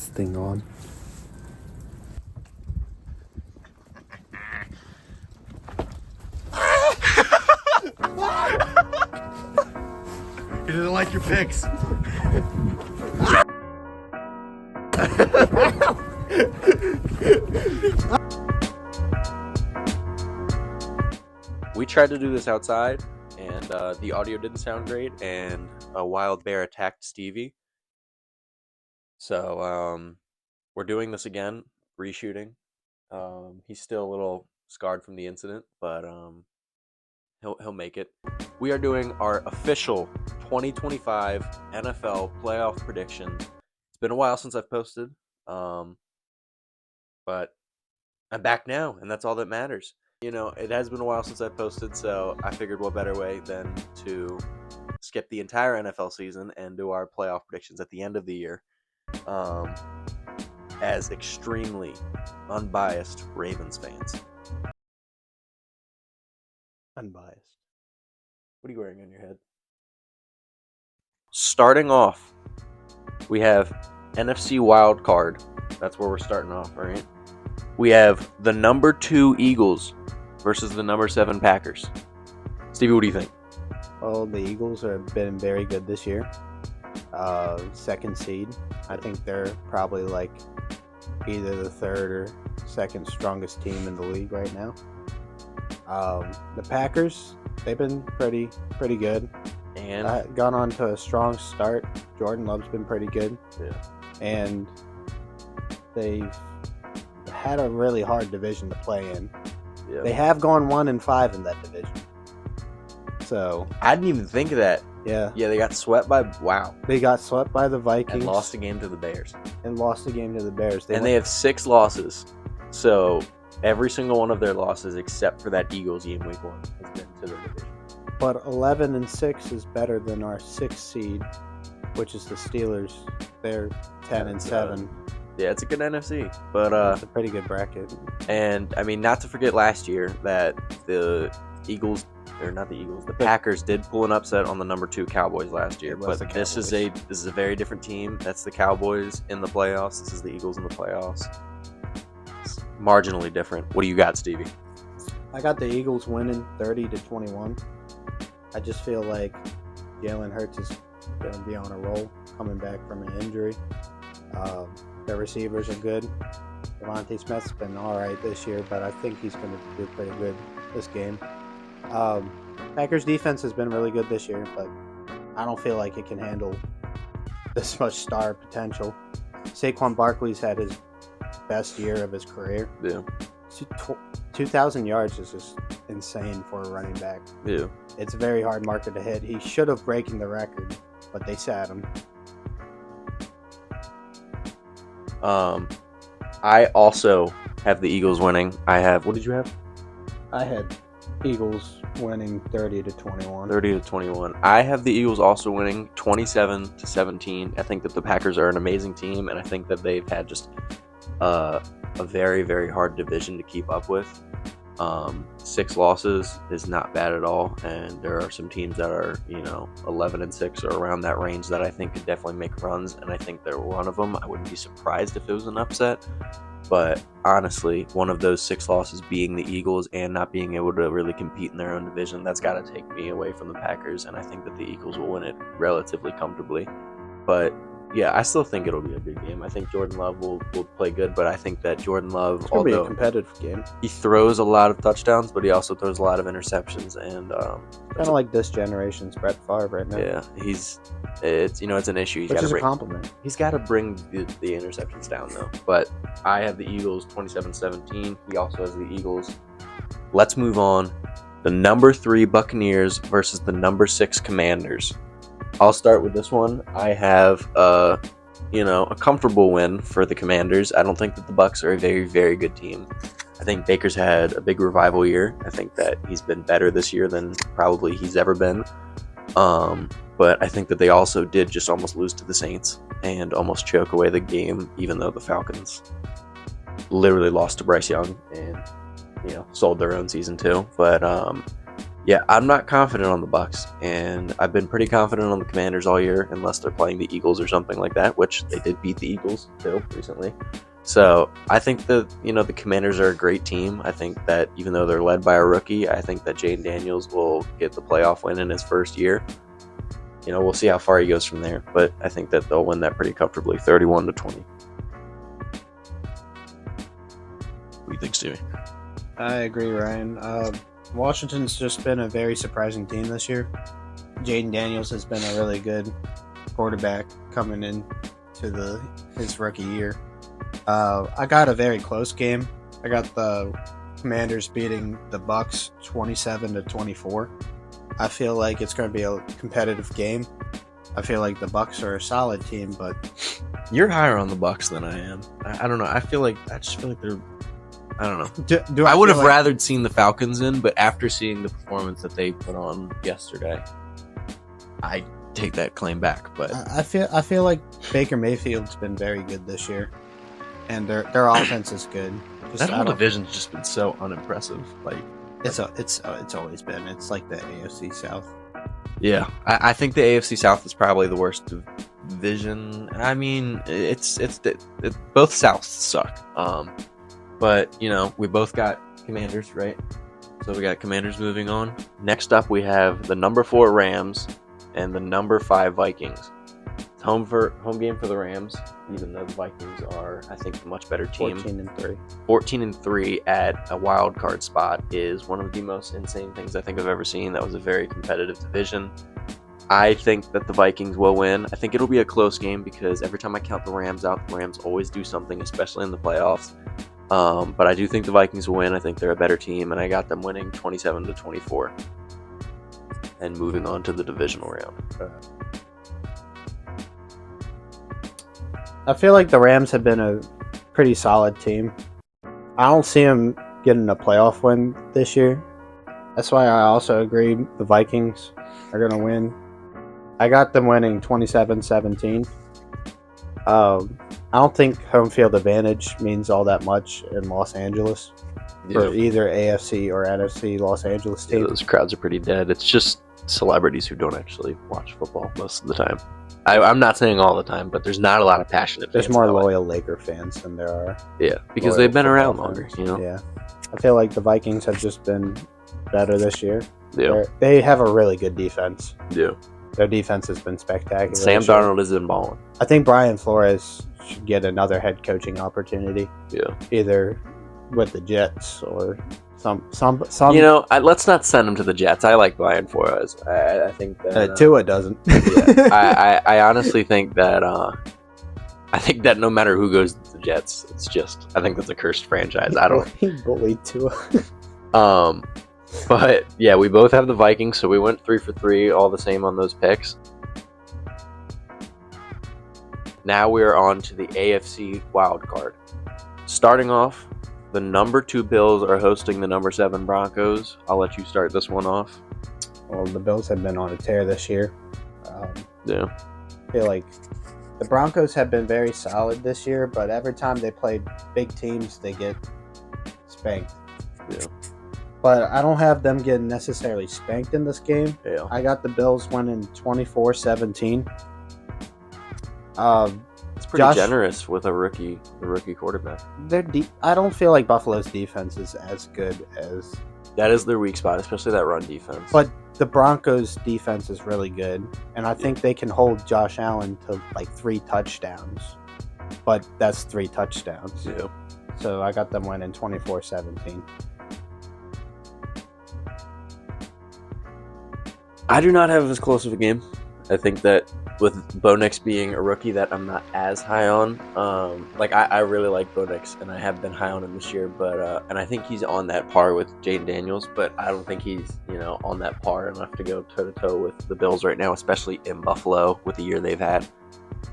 thing on. He doesn't like your picks. We tried to do this outside, and the audio didn't sound great, and a wild bear attacked Stevie. So we're doing this again, reshooting. He's still a little scarred from the incident, but he'll make it. We are doing our official 2025 NFL playoff prediction. It's been a while since I've posted, but I'm back now, and that's all that matters. You know, it has been a while since I've posted, so I figured what better way than to skip the entire NFL season and do our playoff predictions at the end of the year as extremely unbiased Ravens fans. Unbiased. What are you wearing on your head? Starting off, we have NFC wild card. That's where we're starting off, right? We have the number 2 Eagles versus the number 7 Packers. Stevie, what do you think? Well, the Eagles have been very good this year. Second seed. I think they're probably like either the third or second strongest team in the league right now. The Packers, they've been pretty good. And Gone on to a strong start. Jordan Love's been pretty good. yeah. And they've had a really hard division to play in. Yeah. They have gone 1-5 in that division. So I didn't even think of that. yeah, Yeah, they got swept by they got swept by the Vikings and lost a game to the Bears. the Bears. They have 6 losses. So every single one of their losses, except for that Eagles game week 1, has been to the division. But 11-6 is better than our 6th seed, which is the Steelers. They're 10-7. Yeah, it's a good NFC. But It's a pretty good bracket. and I mean, not to forget last year that the Packers did pull an upset on the number 2 Cowboys last year. It was But the this is a very different team. That's the Cowboys in the playoffs. This is the Eagles in the playoffs. It's marginally different. What do you got, Stevie? I got the Eagles winning 30-21. I just feel like Jalen Hurts is going to be on a roll coming back from an injury. Their receivers are good. Devontae Smith's been all right this year, but I think he's going to do pretty good this game. Packers defense has been really good this year, but I don't feel like it can handle this much star potential. Saquon Barkley's had his best year of his career. Yeah. 2,000 yards is just insane for a running back. Yeah. It's a very hard marker to hit. He should have broken the record, but they sat him. I also have the Eagles winning. What did you have? I had Eagles winning 30-21. 30-21. I have the Eagles also winning 27-17. I think that the Packers are an amazing team, and I think that they've had just a very, very hard division to keep up with. 6 losses is not bad at all, and there are some teams that are 11-6 or around that range that I think could definitely make runs, and I think they're one of them. I wouldn't be surprised if it was an upset, but honestly, one of those 6 losses being the Eagles and not being able to really compete in their own division, that's got to take me away from the Packers, and I think that the Eagles will win it relatively comfortably. But yeah, I still think it'll be a good game. I think Jordan Love will play good, but I think that Jordan Love, It's going to be a although competitive game. he throws a lot of touchdowns, but he also throws a lot of interceptions, and Kind of like this generation's Brett Favre right now. yeah, it's an issue. Which is a compliment. He's got to bring the interceptions down, though. But I have the Eagles 27-17. He also has the Eagles. Let's move on. The number 3 Buccaneers versus the number 6 Commanders. I'll start with this one. I have a comfortable win for the Commanders. I don't think that the Bucs are a very, very good team. I think Baker's had a big revival year. I think that he's been better this year than probably he's ever been. But I think that they also did just almost lose to the Saints and almost choke away the game, even though the Falcons literally lost to Bryce Young and sold their own season too. But Yeah, I'm not confident on the Bucs, and I've been pretty confident on the Commanders all year, unless they're playing the Eagles or something like that, which they did beat the Eagles too recently. So I think that the Commanders are a great team. I think that even though they're led by a rookie, I think that Jaden Daniels will get the playoff win in his first year. We'll see how far he goes from there, but I think that they'll win that pretty comfortably, 31-20. What do you think, Stevie? I agree, Ryan. Washington's just been a very surprising team this year. Jaden Daniels has been a really good quarterback coming in to his rookie year. I got a very close game. I got the Commanders beating the Bucs 27-24. I feel like it's going to be a competitive game. I feel like the Bucs are a solid team, but you're higher on the Bucs than I am. I don't know. I just feel like they're. I don't know. I would have rather seen the Falcons in, but after seeing the performance that they put on yesterday, I take that claim back. But I feel like Baker Mayfield's been very good this year, and their offense is good. That whole division's just been so unimpressive. It's always been. It's like the AFC South. Yeah, I think the AFC South is probably the worst division. I mean, it's both Souths suck. But, we both got Commanders, right? So we got Commanders moving on. Next up, we have the number 4 Rams and the number 5 Vikings. It's home game for the Rams, even though the Vikings are, I think, a much better team. 14-3. 14-3 at a wild card spot is one of the most insane things I think I've ever seen. That was a very competitive division. I think that the Vikings will win. I think it'll be a close game because every time I count the Rams out, the Rams always do something, especially in the playoffs. But I do think the Vikings will win. I think they're a better team, and I got them winning 27-24 and moving on to the divisional round. I feel like the Rams have been a pretty solid team. I don't see them getting a playoff win this year. That's why I also agree the Vikings are going to win. I got them winning 27-17. I don't think home field advantage means all that much in Los Angeles for either AFC or NFC Los Angeles team. Yeah, those crowds are pretty dead. It's just celebrities who don't actually watch football most of the time. I'm not saying all the time, but there's not a lot of passionate fans. There's more loyal Laker fans than there are. Yeah, because they've been around longer, Yeah. I feel like the Vikings have just been better this year. Yeah. They have a really good defense. Yeah. Their defense has been spectacular. Sam Darnold is in balling. I think Brian Flores should get another head coaching opportunity. Yeah. Either with the Jets or some. Let's not send him to the Jets. I like Brian Flores. I think that Tua doesn't. Yeah. I honestly think that I think that no matter who goes to the Jets, I think that's a cursed franchise. I don't. He bullied Tua. But yeah, we both have the Vikings, so we went 3 for 3, all the same on those picks. Now we're on to the AFC wild card. Starting off, the number 2 Bills are hosting the number 7 Broncos. I'll let you start this one off. Well, the Bills have been on a tear this year. Yeah. I feel like the Broncos have been very solid this year, but every time they play big teams, they get spanked. Yeah. But I don't have them getting necessarily spanked in this game. Yeah. I got the Bills winning 24-17. It's pretty generous with a rookie quarterback. I don't feel like Buffalo's defense is as good as... That is their weak spot, especially that run defense. But the Broncos' defense is really good, and I think they can hold Josh Allen to like 3 touchdowns. But that's 3 touchdowns. Yeah. So I got them winning 24-17. I do not have as close of a game. I think that with Bo Nix being a rookie that I'm not as high on. I really like Bo Nix, and I have been high on him this year. But and I think he's on that par with Jaden Daniels. But I don't think he's on that par enough to go toe to toe with the Bills right now, especially in Buffalo with the year they've had.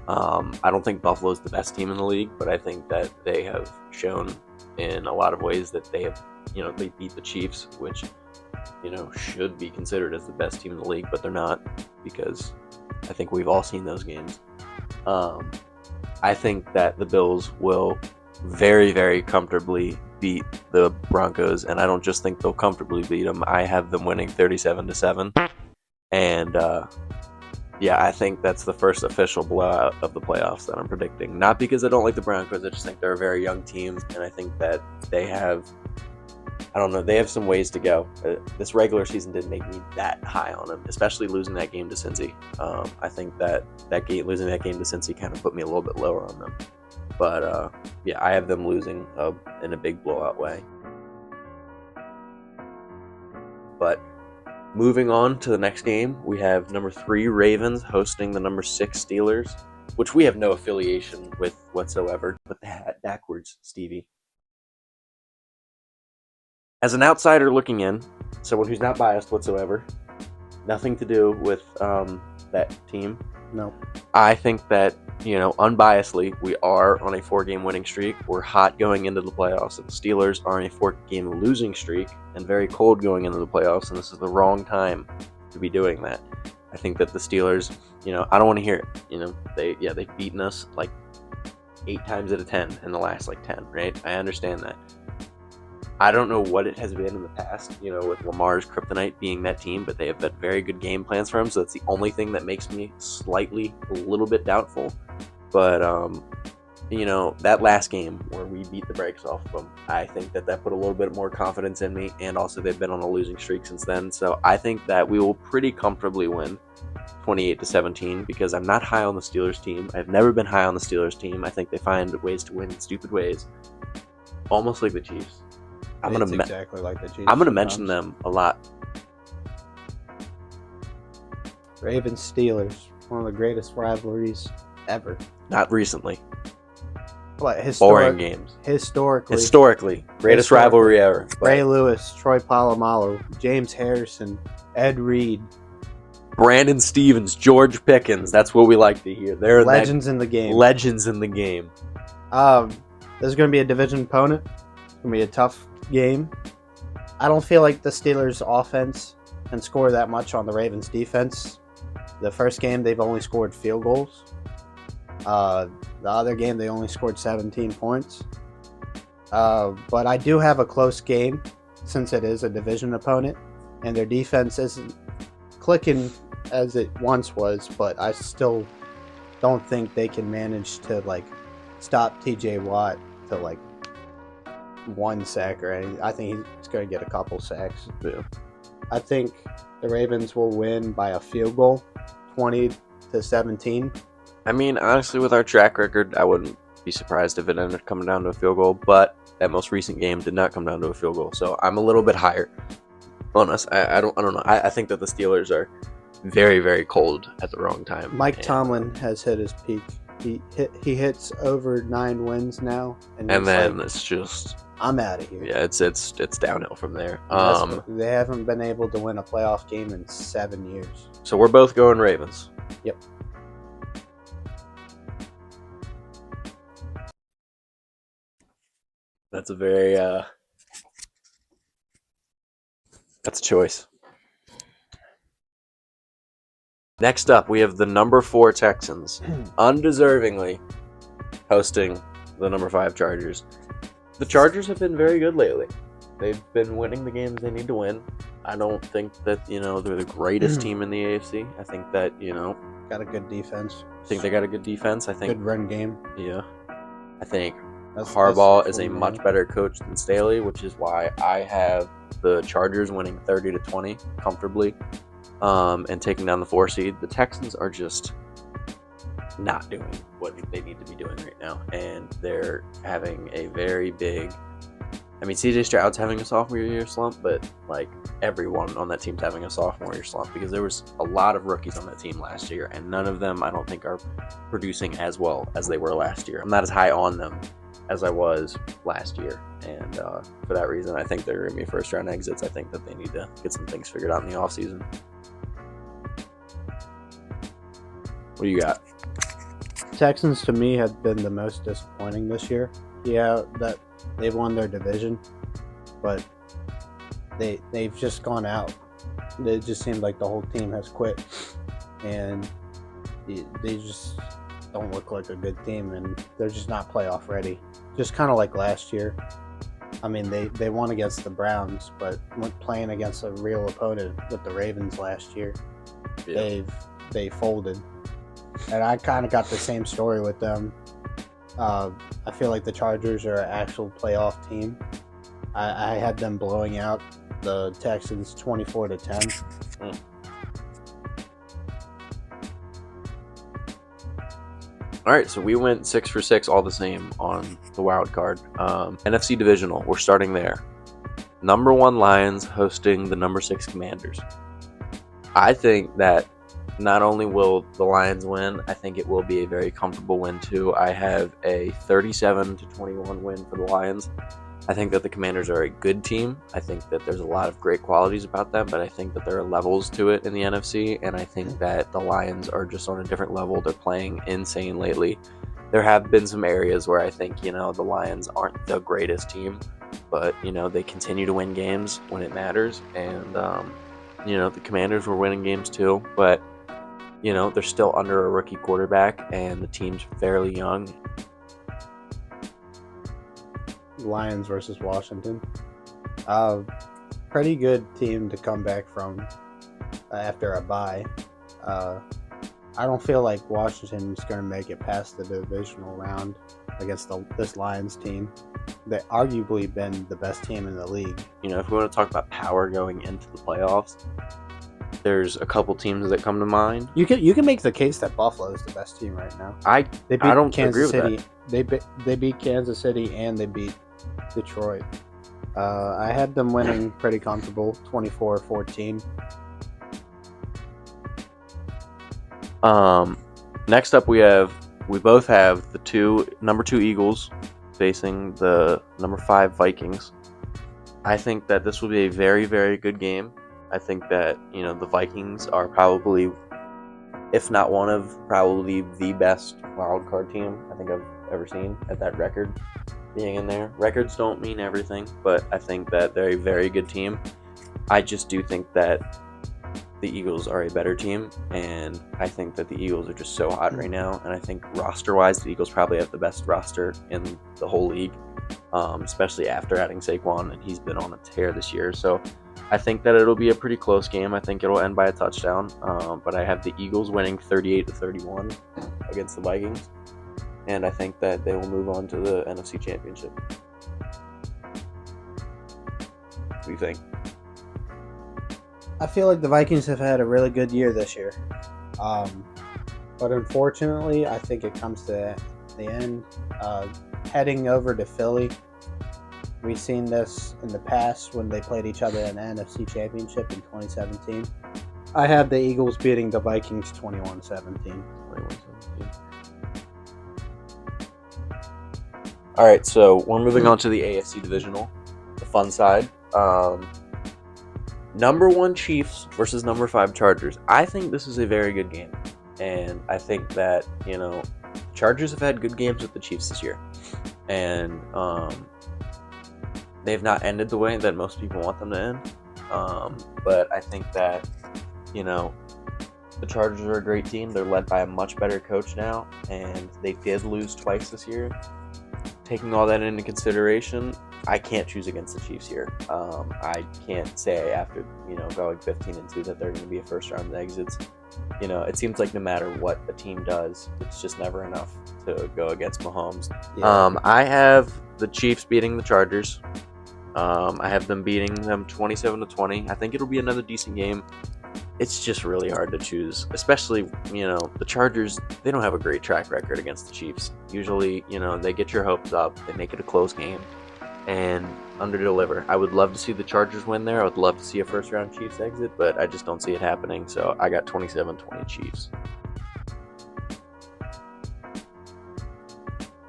I don't think Buffalo's the best team in the league, but I think that they have shown in a lot of ways that they have, they beat the Chiefs, which should be considered as the best team in the league, but they're not, because I think we've all seen those games. I think that the Bills will very, very comfortably beat the Broncos, and I don't just think they'll comfortably beat them. I have them winning 37-7, and I think that's the first official blowout of the playoffs that I'm predicting. Not because I don't like the Broncos, I just think they're a very young team, and I think that they have some ways to go. This regular season didn't make me that high on them, especially losing that game to Cincy. I think that losing that game to Cincy kind of put me a little bit lower on them. But I have them losing in a big blowout way. But moving on to the next game, we have number 3 Ravens hosting the number 6 Steelers, which we have no affiliation with whatsoever. Put the hat backwards, Stevie. As an outsider looking in, someone who's not biased whatsoever, nothing to do with that team. No. I think that, unbiasedly, we are on a 4-game winning streak. We're hot going into the playoffs, and the Steelers are on a 4-game losing streak and very cold going into the playoffs, and this is the wrong time to be doing that. I think that the Steelers, I don't want to hear it. They've beaten us like 8 times out of 10 in the last 10, right? I understand that. I don't know what it has been in the past, with Lamar's kryptonite being that team, but they have had very good game plans for him, so that's the only thing that makes me a little bit doubtful. But, that last game where we beat the brakes off of them, I think that put a little bit more confidence in me, and also they've been on a losing streak since then, so I think that we will pretty comfortably win 28-17, because I'm not high on the Steelers team. I've never been high on the Steelers team. I think they find ways to win in stupid ways, almost like the Chiefs. Exactly like the Chiefs. I'm going to mention them a lot. Ravens Steelers, one of the greatest rivalries ever. Not recently. What, boring games. Historically, greatest rivalry ever. Ray Lewis, Troy Polamalu, James Harrison, Ed Reed, Brandon Stevens, George Pickens. That's what we like to hear. They're legends in the game. Legends in the game. This is going to be a division opponent. It's going to be a tough game. I don't feel like the Steelers' offense can score that much on the Ravens' defense. The first game, they've only scored field goals. The other game, they only scored 17 points. But I do have a close game since it is a division opponent, and their defense isn't clicking as it once was, but I still don't think they can manage to stop TJ Watt to 1 sack or anything. I think he's going to get a couple sacks. Yeah. I think the Ravens will win by a field goal, 20-17. I mean, honestly, with our track record, I wouldn't be surprised if it ended up coming down to a field goal, but that most recent game did not come down to a field goal, so I'm a little bit higher on us. I don't know. I think that the Steelers are very, very cold at the wrong time. Mike Tomlin has hit his peak. He hits over 9 wins now, and then it's just, I'm out of here. Yeah, it's downhill from there. They haven't been able to win a playoff game in 7 years. So we're both going Ravens. Yep. That's a very that's a choice. Next up, we have the number 4 Texans, undeservingly hosting the number 5 Chargers. The Chargers have been very good lately. They've been winning the games they need to win. I don't think that, they're the greatest team in the AFC. I think that, got a good defense. I think they got a good defense. I think good run game. Yeah. I think Harbaugh is a much better coach than Staley, which is why I have the Chargers winning 30-20 comfortably. And taking down the 4 seed. The Texans are just not doing what they need to be doing right now, and they're having a very big. I mean, CJ Stroud's having a sophomore year slump, but everyone on that team's having a sophomore year slump because there was a lot of rookies on that team last year, and none of them I don't think are producing as well as they were last year. I'm not as high on them as I was last year, and for that reason, I think they're going to be first round exits. I think that they need to get some things figured out in the offseason. What do you got? Texans to me have been the most disappointing this year. Yeah, that they've won their division, but they've just gone out. It just seemed like the whole team has quit, and they just don't look like a good team, and they're just not playoff ready. Just kind of like last year. I mean, they won against the Browns, but when playing against a real opponent with the Ravens last year, Yeah. they folded. And I kind of got the same story with them. I feel like the Chargers are an actual playoff team. I had them blowing out the Texans 24-10. Mm. All right, so we went 6 for 6, all the same on the wild card. NFC divisional, we're starting there. Number 1 Lions hosting the number 6 Commanders. I think that not only will the Lions win, I think it will be a very comfortable win too. I have a 37-21 win for the Lions. I think that the Commanders are a good team. I think that there's a lot of great qualities about them, but I think that there are levels to it in the NFC, and I think that the Lions are just on a different level. They're playing insane lately. There have been some areas where I think, the Lions aren't the greatest team, but, they continue to win games when it matters, and, the Commanders were winning games too, but, they're still under a rookie quarterback, and the team's fairly young. Lions versus Washington. Pretty good team to come back from after a bye. I don't feel like Washington's going to make it past the divisional round against this Lions team. They've arguably been the best team in the league. If we want to talk about power going into the playoffs, there's a couple teams that come to mind. You can make the case that Buffalo is the best team right now. I don't Kansas agree City. with that. They beat Kansas City and they beat Detroit. I had them winning pretty comfortable, 24-14. Next up, we both have the number 2 Eagles facing the number 5 Vikings. I think that this will be a very, very good game. I think that the Vikings are probably, if not one of, probably the best wild card team I think I've ever seen at that record being in there. Records don't mean everything, but I think that they're a very good team. I just do think that the Eagles are a better team, and I think that the Eagles are just so hot right now, and I think roster-wise, the Eagles probably have the best roster in the whole league, especially after adding Saquon, and he's been on a tear this year, so I think that it'll be a pretty close game. I think it'll end by a touchdown, but I have the Eagles winning 38-31 against the Vikings, and I think that they will move on to the NFC Championship. What do you think? I feel like the Vikings have had a really good year this year. But unfortunately, I think it comes to the end. Heading over to Philly, we've seen this in the past when they played each other in the NFC Championship in 2017. I have the Eagles beating the Vikings 21-17. All right, so we're moving on to the AFC Divisional, the fun side. Number 1 Chiefs versus number 5 Chargers. I think this is a very good game. And I think that, Chargers have had good games with the Chiefs this year. And they've not ended the way that most people want them to end. But I think that, the Chargers are a great team. They're led by a much better coach now. And they did lose twice this year. Taking all that into consideration, I can't choose against the Chiefs here. I can't say after, going 15-2 that they're going to be a first-round exits. It seems like no matter what a team does, it's just never enough to go against Mahomes. Yeah. I have the Chiefs beating the Chargers. I have them beating them 27-20. I think it'll be another decent game. It's just really hard to choose, especially, the Chargers, they don't have a great track record against the Chiefs. Usually, they get your hopes up, they make it a close game, and under-deliver. I would love to see the Chargers win there. I would love to see a first-round Chiefs exit, but I just don't see it happening, so I got 27-20 Chiefs.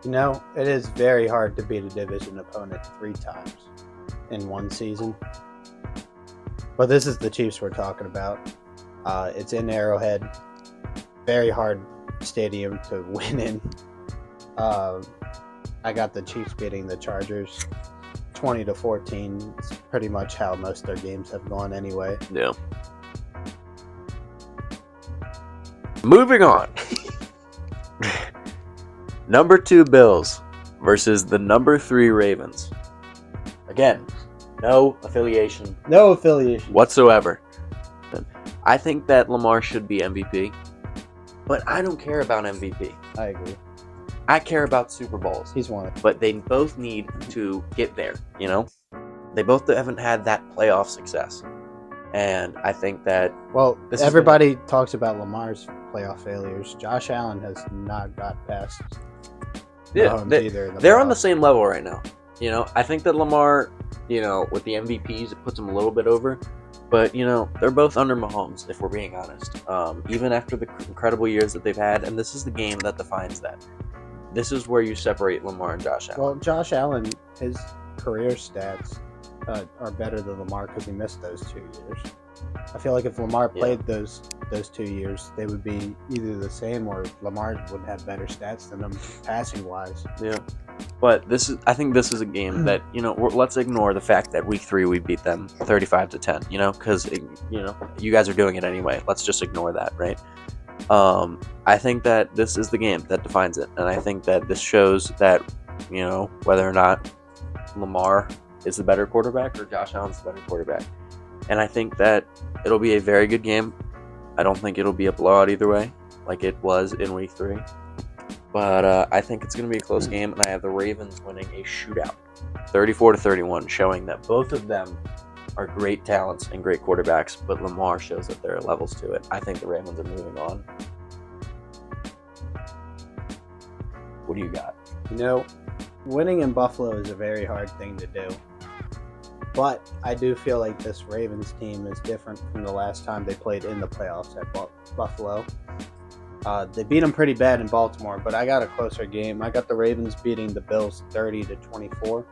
It is very hard to beat a division opponent 3 times in one season. But this is the Chiefs we're talking about. It's in Arrowhead. Very hard stadium to win in. I got the Chiefs beating the Chargers 20-14. It's pretty much how most of their games have gone anyway. Yeah. Moving on. Number 2 Bills versus the number 3 Ravens. Again, no affiliation No affiliation. whatsoever. I think that Lamar should be MVP, but I don't care about MVP. I agree. I care about Super Bowls. He's won it. But they both need to get there, you know? They both haven't had that playoff success. And I think that... Well, everybody talks about Lamar's playoff failures. Josh Allen has not got past either. They're on the same level right now. You know, I think that Lamar, you know, with the MVPs, it puts him a little bit over. But, you know, they're both under Mahomes, if we're being honest. Even after the incredible years that they've had. And this is the game that defines that. This is where you separate Lamar and Josh Allen. Well, Josh Allen, his career stats are better than Lamar because he missed those 2 years. I feel like if Lamar played those 2 years, they would be either the same or Lamar would have better stats than them passing wise. Yeah. But I think this is a game that, you know, let's ignore the fact that week 3 we beat them 35-10, you know, because, you know, you guys are doing it anyway. Let's just ignore that, right? I think that this is the game that defines it. And I think that this shows that, you know, whether or not Lamar is the better quarterback or Josh Allen's the better quarterback. And I think that it'll be a very good game. I don't think it'll be a blowout either way, like it was in week 3. But I think it's going to be a close game, and I have the Ravens winning a shootout, 34-31, showing that both of them are great talents and great quarterbacks, but Lamar shows that there are levels to it. I think the Ravens are moving on. What do you got? You know, winning in Buffalo is a very hard thing to do. But I do feel like this Ravens team is different from the last time they played in the playoffs at Buffalo. They beat them pretty bad in Baltimore, but I got a closer game. I got the Ravens beating the Bills 30-24.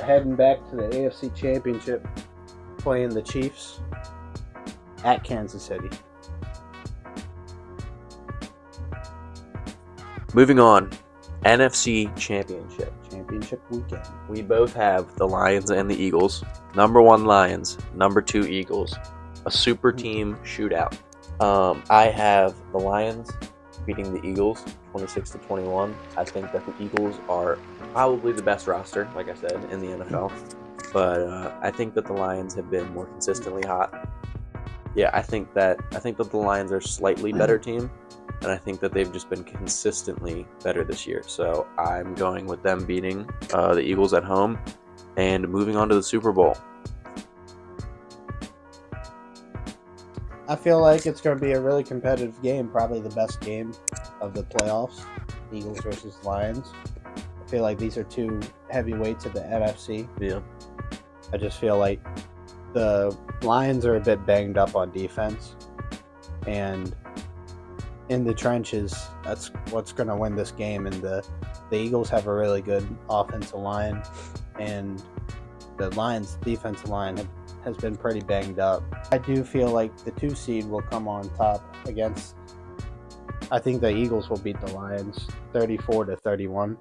Heading back to the AFC Championship, playing the Chiefs at Kansas City. Moving on, NFC Championship Weekend. We both have the Lions and the Eagles. Number 1 Lions, number 2 Eagles. A super team shootout. I have the Lions beating the Eagles 26-21. I think that the Eagles are probably the best roster, like I said, in the NFL. But I think that the Lions have been more consistently hot. Yeah, I think that the Lions are a slightly better team, and I think that they've just been consistently better this year. So I'm going with them beating the Eagles at home and moving on to the Super Bowl. I feel like it's going to be a really competitive game, probably the best game of the playoffs, Eagles versus Lions. I feel like these are two heavyweights of the NFC. Yeah. I just feel like the Lions are a bit banged up on defense, and in the trenches, that's what's going to win this game. And the Eagles have a really good offensive line, and the Lions' defensive line has been pretty banged up. I do feel like the 2 seed will come on top against, I think the Eagles will beat the Lions 34-31.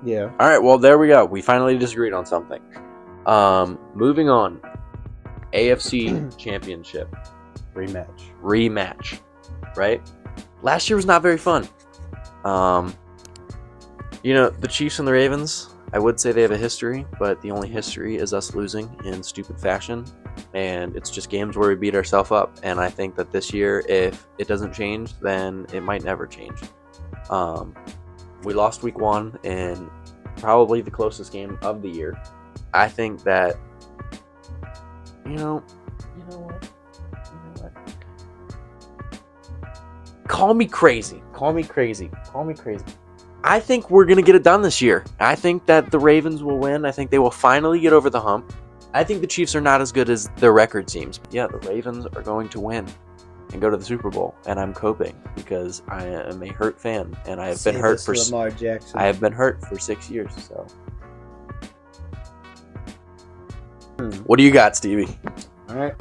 Yeah. All right, well, there we go. We finally disagreed on something. Moving on. AFC Championship. Rematch. Right? Last year was not very fun. You know, the Chiefs and the Ravens, I would say they have a history, but the only history is us losing in stupid fashion. And it's just games where we beat ourselves up. And I think that this year, if it doesn't change, then it might never change. We lost week 1 in probably the closest game of the year. I think that, you know what? Call me crazy. I think we're going to get it done this year. I think that the Ravens will win. I think they will finally get over the hump. I think the Chiefs are not as good as their record seems. Yeah, the Ravens are going to win and go to the Super Bowl, and I'm coping because I am a hurt fan, and I have been hurt for Lamar Jackson. I have been hurt for 6 years. So, what do you got, Stevie? All right,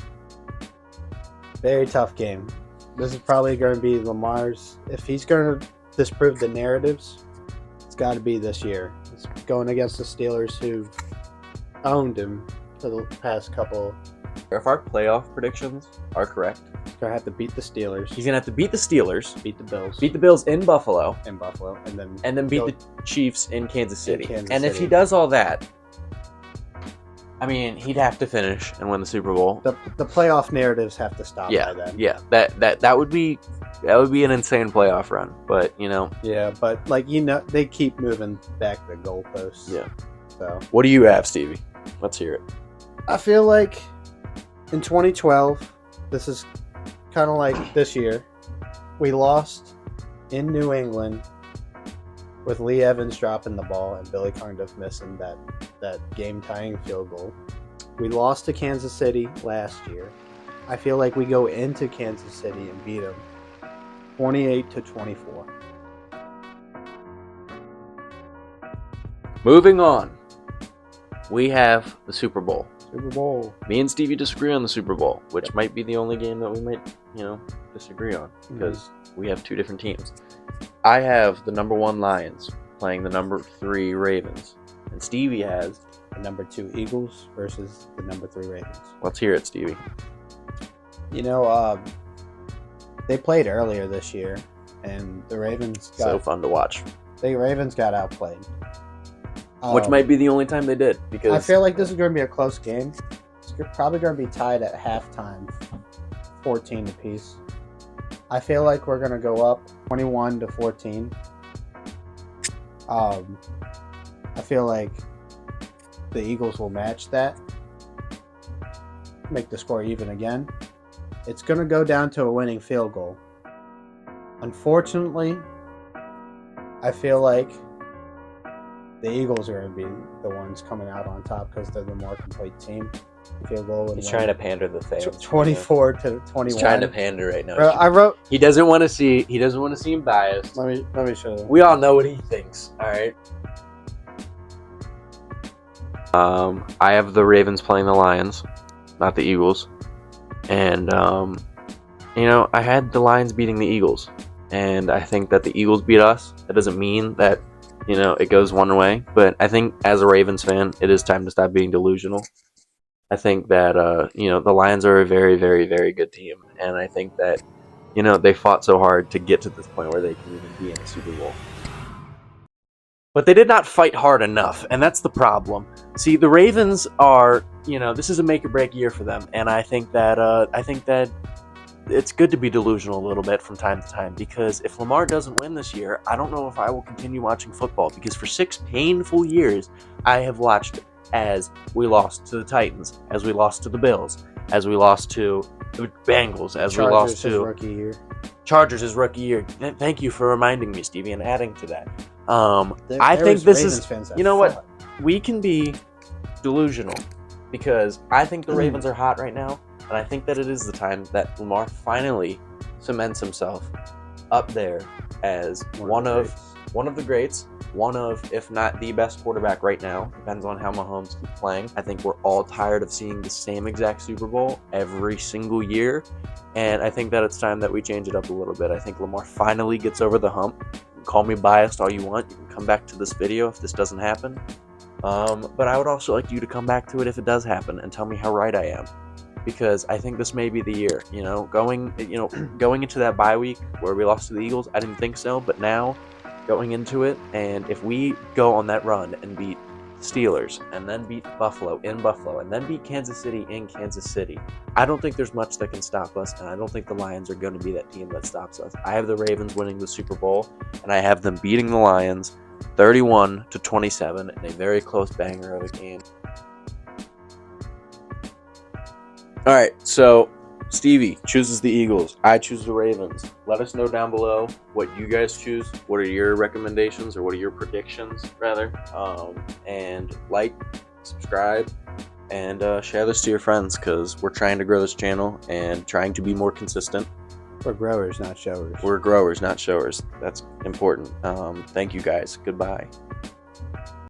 very tough game. This is probably going to be Lamar's. If he's going to disprove the narratives, it's got to be this year. It's going against the Steelers, who owned him for the past couple If our playoff predictions are correct, He's gonna have to beat the Steelers, he's gonna have to beat the Steelers, beat the Bills, beat the Bills in Buffalo, and Buffalo, and then beat go- the Chiefs in Kansas City. Kansas and if City. he does all that, I mean, he'd have to finish and win the Super Bowl. the playoff narratives have to stop by then. Yeah, that would be an insane playoff run. But Yeah, but they keep moving back the goalposts. Yeah. So what do you have, Stevie? Let's hear it. I feel like in 2012, this is kind of like this year. We lost in New England with Lee Evans dropping the ball and Billy Cardiff missing that game-tying field goal. We lost to Kansas City last year. I feel like we go into Kansas City and beat them 28-24. Moving on, we have the Super Bowl. Super Bowl. Me and Stevie disagree on the Super Bowl, which might be the only game that we might, disagree on because we have two different teams. I have the number 1 Lions playing the number 3 Ravens, and Stevie has The number 2 Eagles versus the number 3 Ravens. Let's hear it, Stevie. They played earlier this year, and the Ravens got So fun to watch. the Ravens got outplayed. Which might be the only time they did, because I feel like this is going to be a close game. It's probably going to be tied at halftime, 14 apiece. I feel like we're going to go up 21-14. I feel like the Eagles will match that, make the score even again. It's going to go down to a winning field goal. Unfortunately, I feel like the Eagles are going to be the ones coming out on top because they're the more complete team. Field goal and he's trying to pander the fans. 24-21. He's trying to pander right now. Bro, He doesn't want to seem biased. Let me show you. We all know what he thinks. All right. I have the Ravens playing the Lions, not the Eagles, and I had the Lions beating the Eagles, and I think that the Eagles beat us. That doesn't mean that it goes one way, but I think as a Ravens fan, it is time to stop being delusional. I think that the Lions are a very, very, very good team, and I think that they fought so hard to get to this point where they can even be in the Super Bowl. But they did not fight hard enough, and that's the problem. See, the Ravens are, this is a make or break year for them, and I think that it's good to be delusional a little bit from time to time, because if Lamar doesn't win this year, I don't know if I will continue watching football, because for 6 painful years, I have watched as we lost to the Titans, as we lost to the Bills, as we lost to the Bengals, as we lost to rookie year. Chargers his rookie year. Thank you for reminding me, Stevie, and adding to that. I think this is, what? We can be delusional, because I think the Ravens are hot right now, and I think that it is the time that Lamar finally cements himself up there as one of the greats, one of, if not the best quarterback right now. Depends on how Mahomes keeps playing. I think we're all tired of seeing the same exact Super Bowl every single year, and I think that it's time that we change it up a little bit. I think Lamar finally gets over the hump. You can call me biased all you want. You can come back to this video if this doesn't happen. But I would also like you to come back to it if it does happen and tell me how right I am, because I think this may be the year. Going into that bye week where we lost to the Eagles, I didn't think so, but now going into it, and if we go on that run and beat Steelers and then beat Buffalo in Buffalo and then beat Kansas City in Kansas City, I don't think there's much that can stop us, and I don't think the Lions are going to be that team that stops us. I have the Ravens winning the Super Bowl, and I have them beating the Lions 31-27 in a very close banger of a game. All right, so Stevie chooses the Eagles. I choose the Ravens. Let us know down below what you guys choose. What are your recommendations, or what are your predictions, rather? And like, subscribe, and share this to your friends, because we're trying to grow this channel and trying to be more consistent. We're growers, not showers. We're growers, not showers. That's important. Thank you guys. Goodbye.